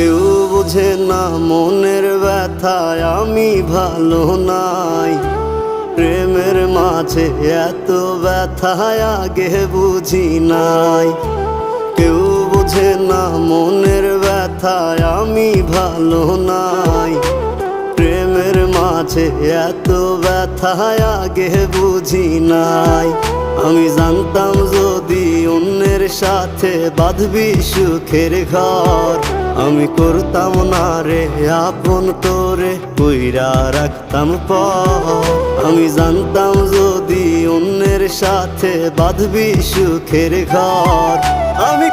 কেউ বোঝে না মনের ব্যথায় আমি ভালো নাই। প্রেমের মাঝে এত ব্যথায় আগে বুঝি নাই। কেউ বোঝে না মনের ব্যথায় আমি ভালো নাই। প্রেমের মাঝে এত ব্যথায় আগে বুঝি নাই। আমি জানতাম যদি অন্যের সাথে বাঁধবি সুখের ঘর, আমি করতাম না রে আপন তোরে কইরা রাখতাম পর। আমি জানতাম যদি অন্যের সাথে বাঁধবি সুখের ঘর, আমি